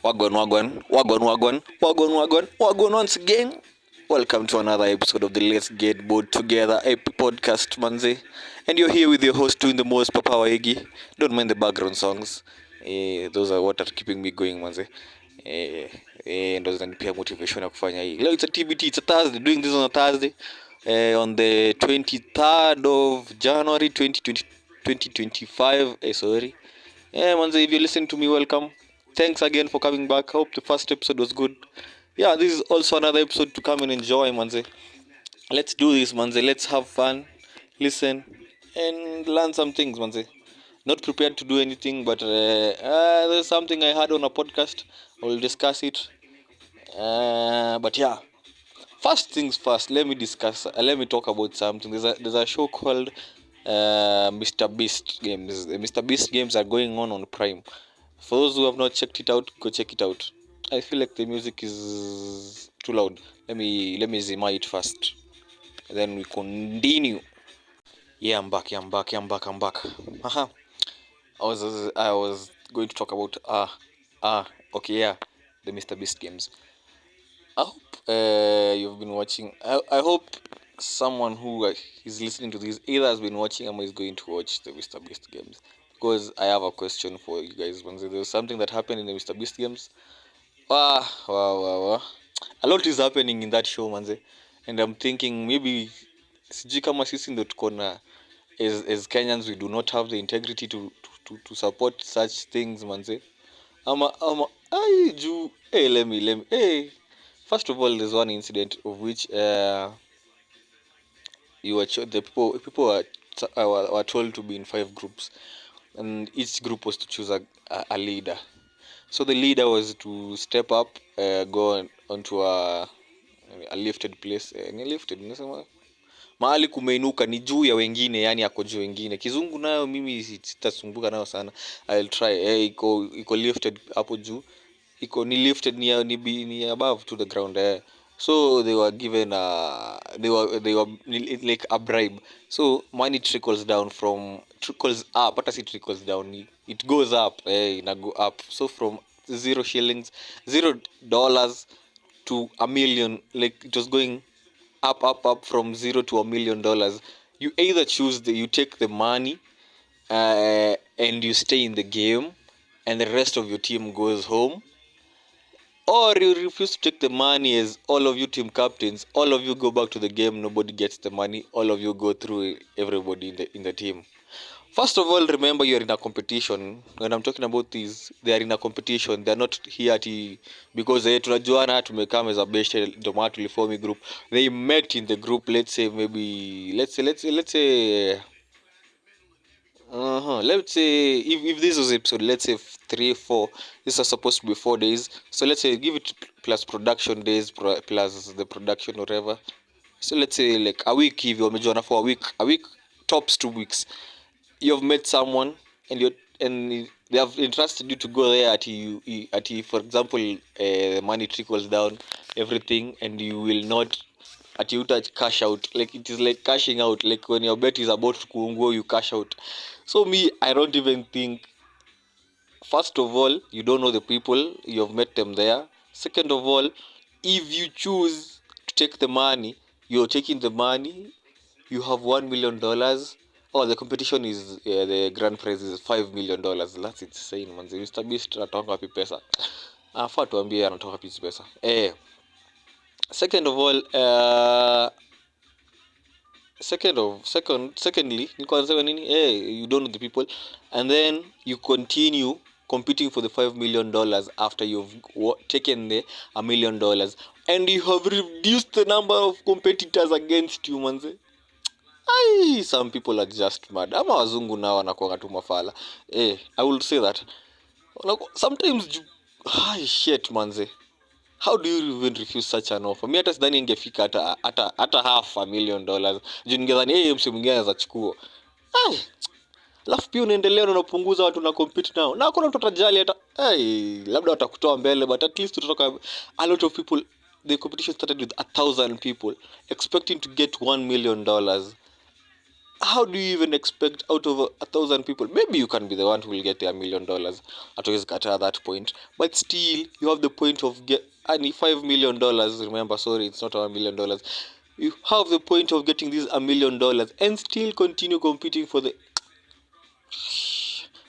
Wagwan once again. Welcome to another episode of the Let's Get Bored Together podcast, manze. And you're here with your host doing the most, Papa Waigi. Don't mind the background songs. Those are what are keeping me going, manze. Ndo zinanipea motivation ya kufanya hii. Leo it's a TBT, it's a Thursday. Doing this on a Thursday. On the 23rd of January 2025. Sorry. Manze, if you're listening to me, welcome. Thanks again for coming back. Hope the first episode was good. Yeah, this is also another episode to come and enjoy, manze. Let's do this, manze. Let's have fun, listen, and learn some things, manze. Not prepared to do anything, but there's something I heard on a podcast. I will discuss it. But yeah, first things first. Let me talk about something. There's a show called Mr. Beast Games. The Mr. Beast games are going on Prime. For those who have not checked it out, go check it out. I feel like the music is too loud. Let me zima it first. And then we continue. Yeah, I'm back. Haha. I was going to talk about the Mr. Beast games. I hope you've been watching. I hope someone who is listening to this either has been watching or is going to watch the Mr. Beast games. Because I have a question for you guys. There's something that happened in the Mr. Beast games. Wow. A lot is happening in that show, manze. And I'm thinking maybe sijui kama sisi ndo tuko na as Kenyans we do not have the integrity to support such things, manze. Let me first of all, there's one incident of which the people were told to be in 5 groups, and each group was to choose a leader. So the leader was to step up, go onto a lifted place. Ni lifted, nasema mahali kumeinuka ni juu ya wengine, yani yako juu wengine. Kizungu nayo mimi sitasumbuka nayo sana. I'll try. Iko lifted hapo juu. Ni lifted ni above to the ground. So they were given they were like a bribe. So money trickles up, hata si trickles down, it goes up, go up. So from $0 to $1 million, like it was going up from $0 to $1 million. You either you take the money and you stay in the game and the rest of your team goes home, or you refuse to take the money as all of you team captains, all of you go back to the game, nobody gets the money, all of you go through everybody in the team. First of all, remember you're in a competition. When I'm talking about this, they are in a competition. They're not here because tunajuana tumekam as a best ndio maana tuliform group. They met in the group, let's say if this was episode, let's say 3-4, this is supposed to be 4 days. So let's say give it plus production days plus the production or whatever. So let's say like a week, if you're majoana for a week tops 2 weeks. You've met someone and they have entrusted you to go there at for example, the money trickles down, everything, and you will not you touch cash out. Like it is like cashing out, like when your bet is about to kuungua, you cash out. So me, I don't even think, first of all, you don't know the people, you've met them there. Second of all, if you choose to take the money, you're taking the money, you have $1 million. The competition is the grand prize is $5 million. That's insane, man. Mr. Beast anatoka wapi pesa? Afaa tuambie anatoka wapi pesa. Secondly, you don't know the people, and then you continue competing for the $5 million after you've taken the $1 million, and you have reduced the number of competitors against you, manze. Some people are just mad. Ama wazungu nao wanakuwa tu mafala. I will say that. Sometimes shit, manze. How do you even refuse such an offer? Mimi hata sidhani ingefika hata $500,000. Juu ningedhani mse mwingine anaweza chukua. Alafu pia unaendelea na unapunguza watu na compete nao. Na hakuna mtu atajali hata labda watakutoa mbele, but at least tutatoka a lot of people. The competition started with 1,000 people expecting to get $1 million. how do you even expect out of 1,000 people? Maybe you can be the one who will get $1 million at that point, but still you have the point of and $5 million. Remember, sorry, it's not $1 million. You have the point of getting this $1 million and still continue competing for the.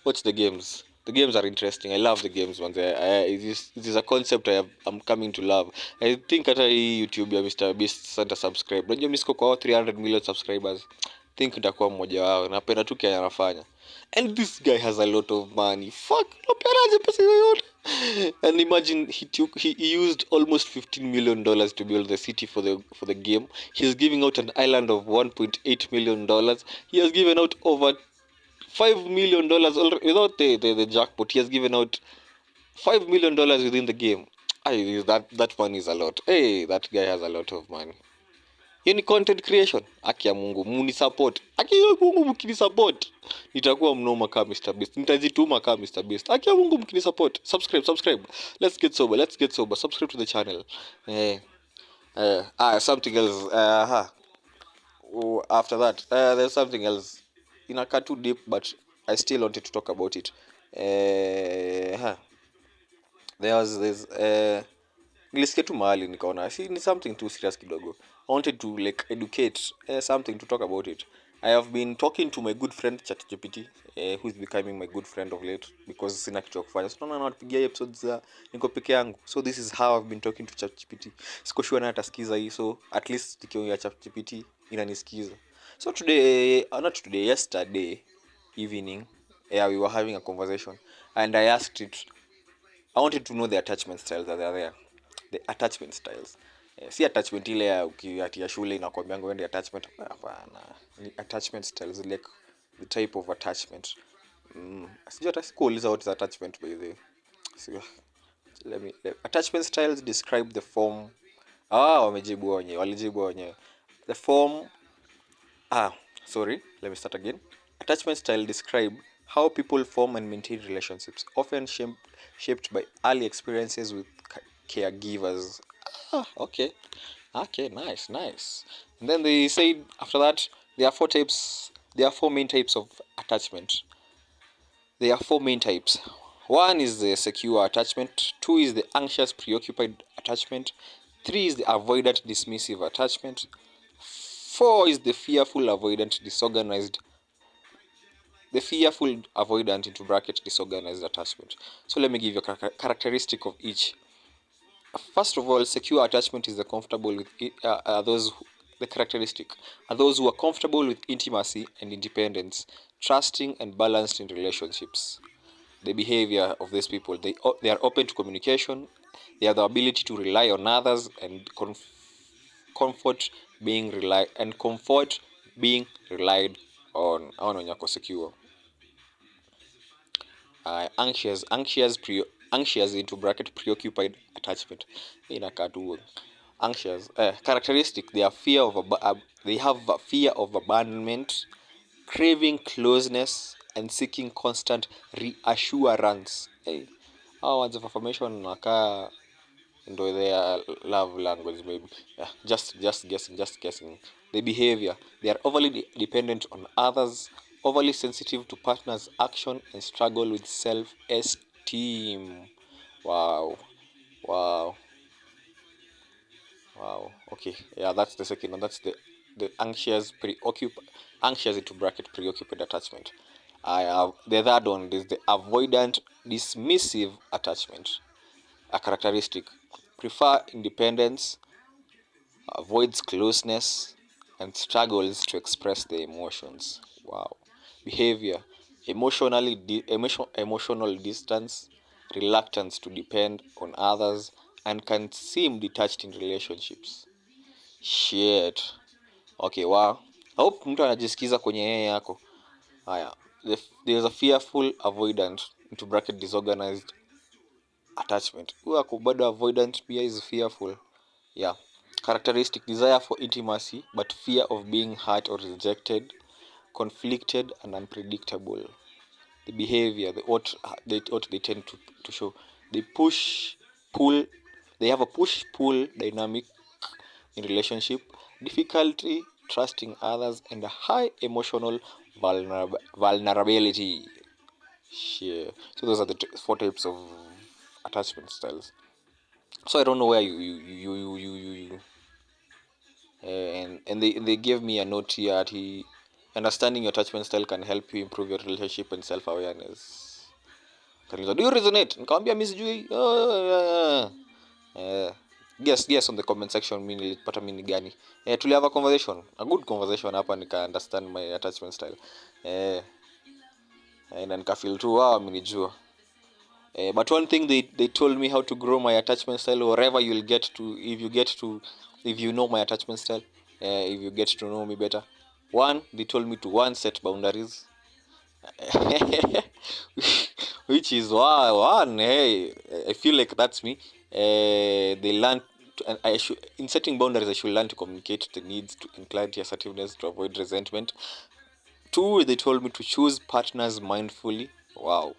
Watch the games. The games are interesting. I love the games, man. It is a concept I'm coming to love. I think hata hii YouTube ya Mr. Beast santa subscribe. Unajua mimi siko kwa 300 million subscribers. Think nitakuwa mmoja wao. Napenda tu kile anafanya. And this guy has a lot of money. Fuck, napeanaje pesa yoyote? And imagine he used almost $15 million to build the city for the game. He's giving out an island of $1.8 million. He has given out over $5 million without the jackpot. He has given out $5 million within the game. That money is a lot. Hey, that guy has a lot of money. Hiyo content creation. Aki ya Mungu, muni support. Aki ya Mungu mkini support. Nitakuwa mnoma kama Mr. Beast. Nitajituma kama Mr. Beast. Aki ya Mungu mkini support. Subscribe. Let's get sober. Subscribe to the channel. Something else. After that, there's something else. Inakaa too deep, but I still wanted to talk about it. There's nilisikia tu mahali nikaona ni something too serious kidogo. I wanted to like educate something to talk about it. I have been talking to my good friend ChatGPT, who is becoming my good friend of late because sina kitu kufanya. So naona napigia episodes niko peke yangu. So this is how I've been talking to ChatGPT. Siko sure na atasikiza hii, so at least nikiongea ChatGPT inanisikiza. So yesterday evening, we were having a conversation and I asked it. I wanted to know the attachment styles that are there. The attachment styles. Si attachment ile ya ukiatia shule inakwambia ngoende attachment. Hapana. Attachment styles like the type of attachment. Sijui hata sikuuliza what is attachment by the way. Attachment styles describe the form. Walijibu wenyewe. The form. Let me start again. Attachment style describe how people form and maintain relationships, often shaped by early experiences with caregivers. Okay, nice. And then they said after that there are four main types of attachment. There are four main types. One is the secure attachment. Two is the anxious, preoccupied attachment. Three is the avoidant, dismissive attachment. Four is the fearful, avoidant, disorganized. The fearful, avoidant into bracket disorganized attachment. So let me give you a characteristic of each. First of all, secure attachment is the comfortable with the characteristic are those who are comfortable with intimacy and independence, trusting and balanced in relationships. The behavior of these people, they are open to communication. They have the ability to rely on others and comfort being relied on. Yako secure. Anxious into bracket preoccupied attachment. Anxious characteristic, they have fear of abandonment, craving closeness and seeking constant reassurance. How words of affirmation naka ndo their love language maybe. Just guessing. The behavior, they are overly dependent on others, overly sensitive to partners' action and struggle with self-esteem. Wow. Okay, that's the second one. That's the anxious into bracket preoccupied attachment. The third one is the avoidant dismissive attachment. A characteristic, prefer independence, avoids closeness and struggles to express their emotions. Wow. Behavior, emotional distance, reluctance to depend on others and can seem detached in relationships. Shit. Okay, wow. I hope mtu anajisikiza kwenye yeye yako. There's a fearful avoidant into bracket disorganized attachment. Huyo ako bado avoidant pia is fearful. Characteristic, desire for intimacy but fear of being hurt or rejected, conflicted and unpredictable. The behavior, what they tend to show, they have a push-pull dynamic in relationship, difficulty trusting others, and a high emotional vulnerability. Sure. So those are the 4 types of attachment styles. So I don't know where you and they gave me a note here at he understanding your attachment style can help you improve your relationship and self-awareness. Do you resonate? Nikamwambia mimi sijui. Guess on the comment section mimi nilipata mimi gani. Tuli have a conversation, a good conversation hapa, nika understand my attachment style. Na nika feel tu amenijua. But one thing they told me how to grow my attachment style, wherever you'll get to, if you know my attachment style, if you get to know me better. One, they told me to set boundaries. Which is one, hey, I feel like that's me. They learn and I should, in setting boundaries, I should learn to communicate the needs to and clarity, assertiveness to avoid resentment. 2, they told me to choose partners mindfully. Wow.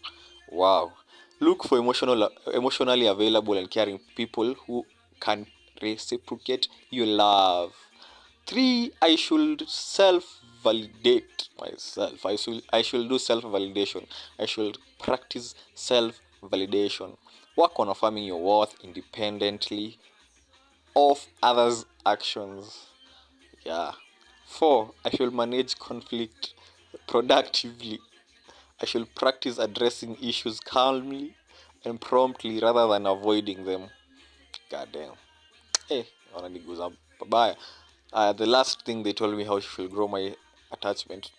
Look for emotionally available and caring people who can reciprocate your love. 3, I should self-validate myself. I should do self-validation. I should practice self-validation. Work on affirming your worth independently of others' actions. 4, I should manage conflict productively. I should practice addressing issues calmly and promptly rather than avoiding them. Goddamn. Wananiguza babaya. The last thing they told me how I should grow my attachment.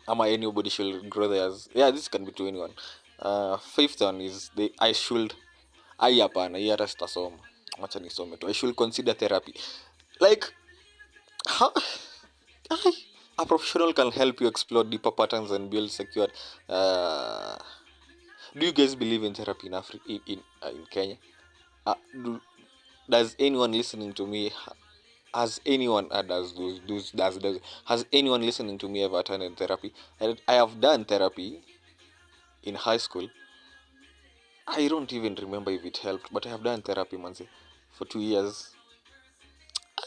Anybody should grow theirs. This can be to anyone. 5th one is I should consider therapy. Like, how a professional can help you explore deeper patterns and build secure. Do you guys believe in therapy in Africa, in Kenya? Does anyone listening to me, has anyone has anyone listening to me ever attended therapy? I have done therapy in high school. I don't even remember if it helped, but I have done therapy, manze, for 2 years.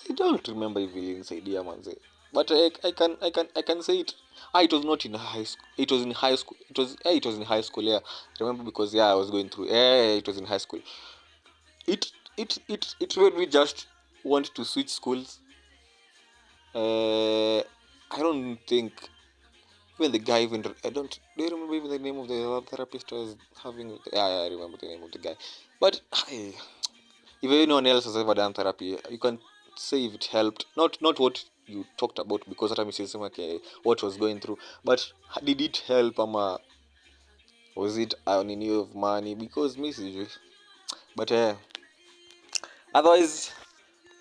I don't remember if it insaidia, manze, but I can say it. It was not in high school. It was in high school. It was in high school. Yeah, I remember because I was going through. It was in high school. It made me just want to switch schools. I don't think even the guy do you remember even the name of the therapist I was having? I remember the name of the guy. But if anyone else has ever done therapy, you can say if it helped. Not what you talked about, because that time okay, what was going through, but did it help? Was it on need of money? Because me, but otherwise,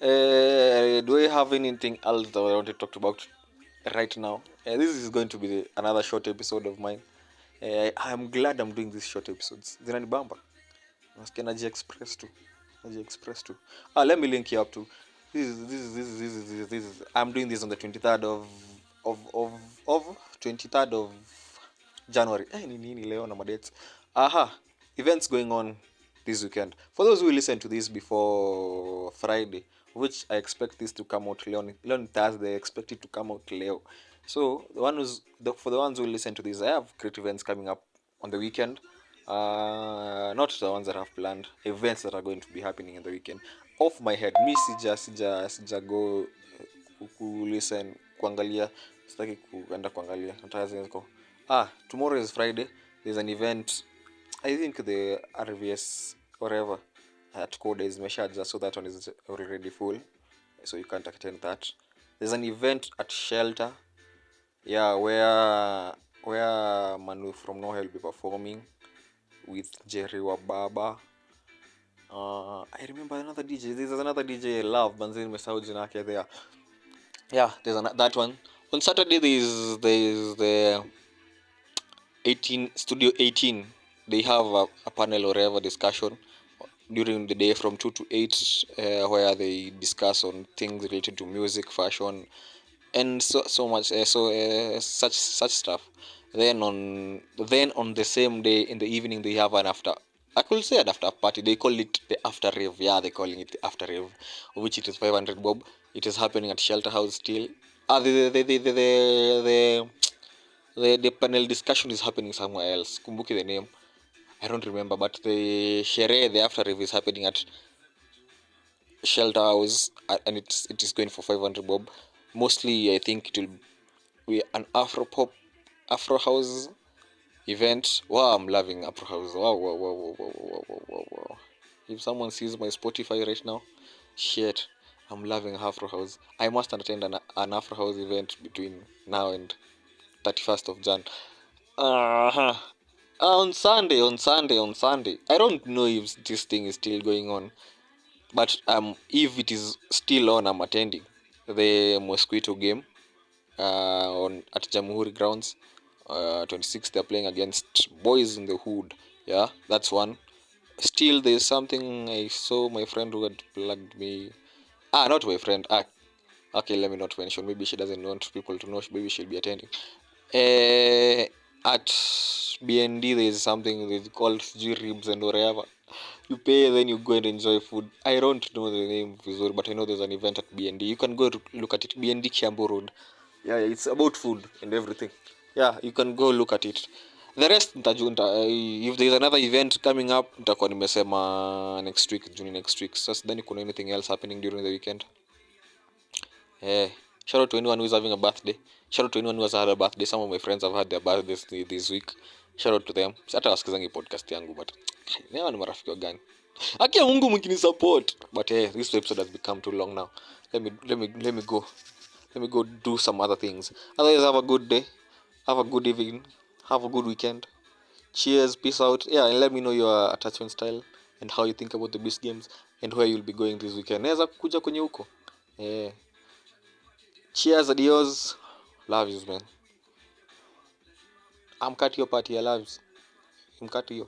do I have anything else that I want to talk about right now? This is going to be another short episode of mine. I'm glad I'm doing these short episodes. Zinanibamba. Naji express too. Let me link you up to. This is I'm doing this on the 23rd of 23rd of January. Nini leo na dates. Events going on this weekend. For those who listen to this before Friday, which I expect this to come out Leon Thursday, I expect it to come out Leo. So for the ones who listen to this, I have great events coming up on the weekend. Not the ones that I've planned, events that are going to be happening in the weekend. Off my head, me sija go listen kuangalia, sitaki kuenda kuangalia. Tomorrow is Friday. There's an event. I think the RVS whatever at Code is meshaja, so that one is already full, so you can't attend that. There's an event at Shelter, where Manu from No will be performing with Jerry Wababa. I remember another DJ. There's another DJ I love, Banzin Mesauji Nake there. There's that one. On Saturday there's the Studio 18. They have a panel or whatever discussion during the day from 2 to 8, where they discuss on things related to music, fashion, and so much. Such stuff. Then on the same day in the evening they have an after. I could say an after party. They call it the after rave. They're calling it the after rave, which it is 500 bob. It is happening at Shelter House still. The panel discussion is happening somewhere else. Kumbuki the name. I don't remember, but the sherehe, the after review is happening at Shelter House, and it is going for 500 bob. Mostly, I think it will be an Afro House event. Wow, I'm loving Afro House. Wow, wow, wow, wow, wow, wow, wow, wow, wow. If someone sees my Spotify right now, shit, I'm loving Afro House. I must attend an Afro House event between now and 31st of Jan. Uh-huh. On Sunday. I don't know if this thing is still going on, but if it is still on, I'm attending the Mosquito game on at Jamhuri grounds. 26th they're playing against Boys in the Hood. Yeah, that's one. Still, there's something I saw my friend who had plugged me. Not my friend. Okay, let me not mention. Maybe she doesn't want people to know. Maybe she'll be attending. At BND, there's something that's called G ribs and whatever. You pay, then you go and enjoy food. I don't know the name vizuri, but I know there's an event at BND. You can go look at it. BND Kiambu Road. Yeah, it's about food and everything. Yeah, you can go look at it. The rest nitajunta. If there's another event coming up, nitakuwa nimesema next week, June next week. So then kuna anything else happening during the weekend. Shout out to anyone who is having a birthday. Shout out to anyone who has had a birthday. Some of my friends have had their birthdays this week. Shout out to them. Hata wasikizangi podcast yangu, but never ni marafiki wa gani. Akia Mungu mkini support. But this episode has become too long now. Let me go. Let me go do some other things. Otherwise, have a good day. Have a good evening. Have a good weekend. Cheers. Peace out. Yeah, and let me know your attachment style and how you think about the beast games and where you'll be going this weekend. Naweza kuja kwenye huko. Cheers, adios. Love yous, man. I'm cutting your party. I love yous. I'm cutting you.